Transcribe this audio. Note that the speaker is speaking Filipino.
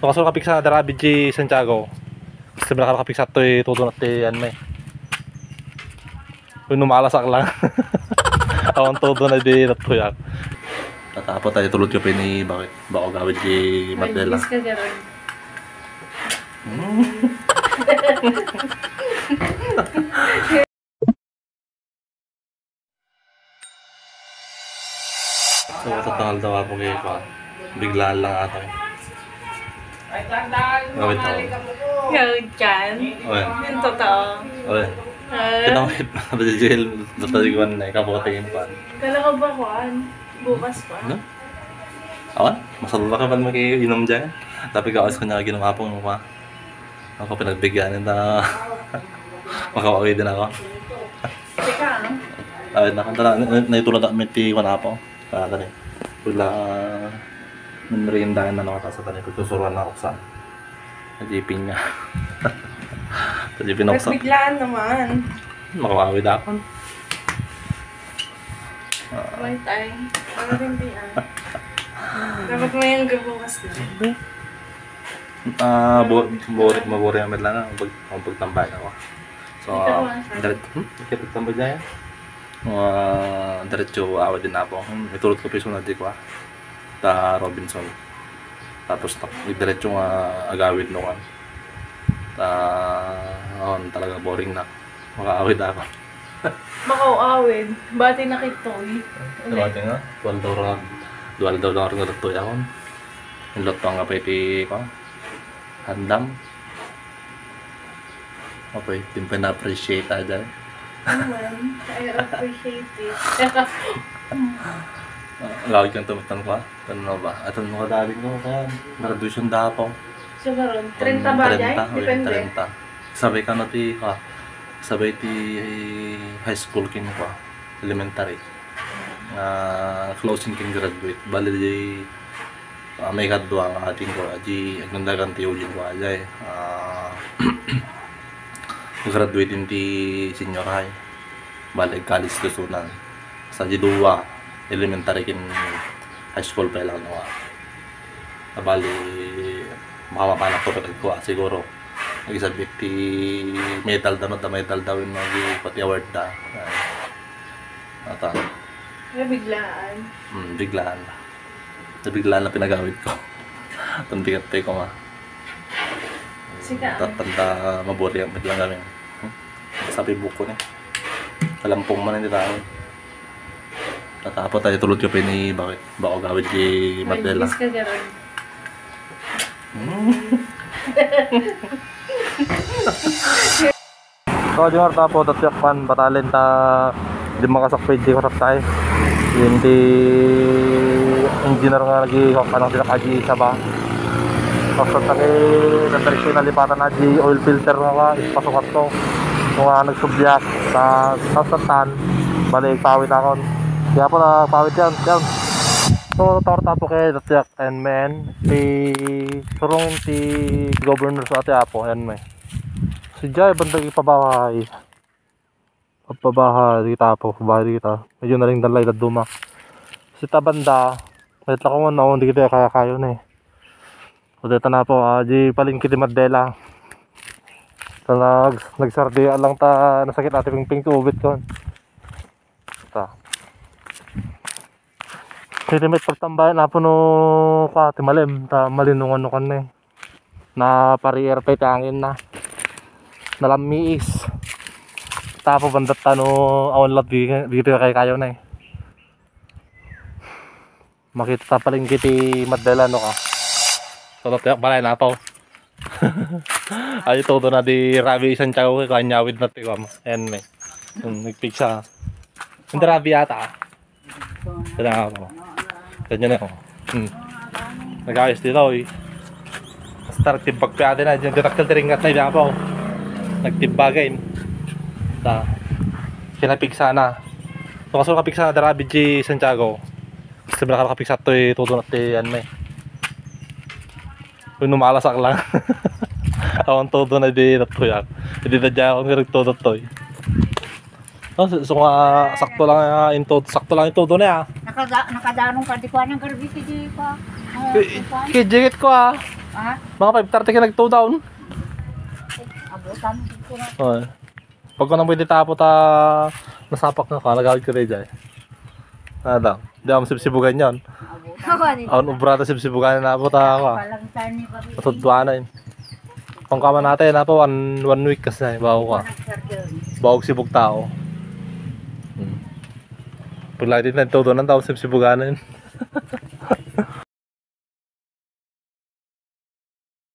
Kaso kapik sa Darabi G Santiago. Gusto mo nakakapik sa to'y tutulot yan may. Kung numalasak lang. Awan todo na di natuyak. Tatapo tayo tulot yung pini bakit? Bako gawid di Mandela. So tatangal daw ako kayo pa. Biglaan lang ato. Gawin to. Gawin dyan? Yung totoo. Okay. Kinamit na ba si Jill? Nataligawan na ikapote yung pan. Kala ko ba kuhan? Bukas pa? Ano? Awan? Masalula ka ba mag-iinom dyan? Tapi kawas ko niya ginumapong mo pa. Ako pinagbigyan na makawawin din ako. Teka Awit na kanta na naitulad na miti wanapo. Kaya tani. Pula nanrindahan na nakata sa tani. Pagsusuruan na ako sa jeeping niya. Sa jeeping ako sa... biglaan naman. Makawawid ako. May time. Para hindi dapat mo yung gabukas na. Maburi ang medla na kung pagtambay ako. So, pagtambay niya yan. Diretso awad din ako. Itulot ko piso na di ko ta Robinson. Tapos diretso agawid no kan. Talaga boring na. Makaawid ako. Makaawid. Bati na kitoy. Bati nga. Dual daw lang rin natutoy ako. Yung lot pang kapay ti ko. Handam. Okay, yung pina-appreciate tayo. I appreciate it. Lagi kang tumitan ko Ano ba? At ano ka daling ko kaya graduation dapo. So karon 30 ba dyan? Depende. 30. Sabay ka na ti sabay ti high school kin ko. Elementary. Closing kin graduate. Bali di may kadwa ang ating ko. Di aglandagan ti Eugene ko ajay. Graduate din ti senior high. Balik college tusunan. Sa Jidua, elementary kin high school pa lang nawa. Bali makamapanak ko pa siguro. Nag-submit ti medal daw yung pati award da. Biglaan. Biglaan. Biglaan na pinagawid ko. Tantigat ko nga. Sika. Tanda mabori ang biglang kami. Sabi buko ni. Kalampong man hindi tao. Tatapo tayo tulot yung pini bakit? Bako gawid di Mandela. Nag-miss ka garon. So di nga tapo tatyakpan batalin ta di makasakpid di kasap tayo. Yun di engineer nga nag-ihok anong sinakaji isa ba? Pasok na kay natriksi na lipatan na di oil filter nga ipasukat to. Kung nagsubyak sa sasatan balik pawit akon. Kaya po na pawit yan. So torta po kay tatyak and men si surungin si governor sa ate apo yan may. Si Jai bandag ipabahay. Pagpabahay kita po, pabahay kita. Medyo na rin dalay na dumak. Si tabanda, kahit lang kung ano, hindi kita kaya-kayo na eh. So dito na po, di palingki di Mandela. So nagsardiya lang ta, nasakit ate ping tubit ko. Ito. Sirimit pagtambayan na po no pati malim, ta malinungan no kan na eh. Na pari-air pa itangin na. Nalamiis. Tapo bandat tano awan lat dito kay kayo na eh. Makita palingki ti Mandela no ka. So tayak balay na po. Ay todo na di Rabi Santiago kay kanyawid na ti kam. En me. Nagpicture. Hindi Rabi ata. Tada ako. Ganyan ako. Nagayos dito eh. Start timbag pa natin na diyan detaktel tiringat na diyan po. Nagtimbagay. Ta. Kinapigsa na. So kaso kapigsa na Darabi G Santiago. Gusto mo nakakapigsa to'y tutulot ti yan may. Kung numalasak lang. Awan todo na di natuyak. Hindi na dyan ako nirigtodot to eh. So nga sakto lang yung todo na ya. Nakadanong ka di ko ng garbisi di pa. Kijigit ko Ah, Mga 5:30 ka nag-2 down. abutan ko na. Oo. Pag ko nang pwede tapo ta nasapak na ka, nagawid ko rin dyan. Daw. Di ako masibsibugan yun. Abutan. Aon ubrata sibsibugan na po ta ako. Palang tani pa rin. Matudwa na yun. Kung kama natin na po, one week kasi bago ka. Bawag sibog tao. Pag lagi din na todo ng tao sibsibugan na yun.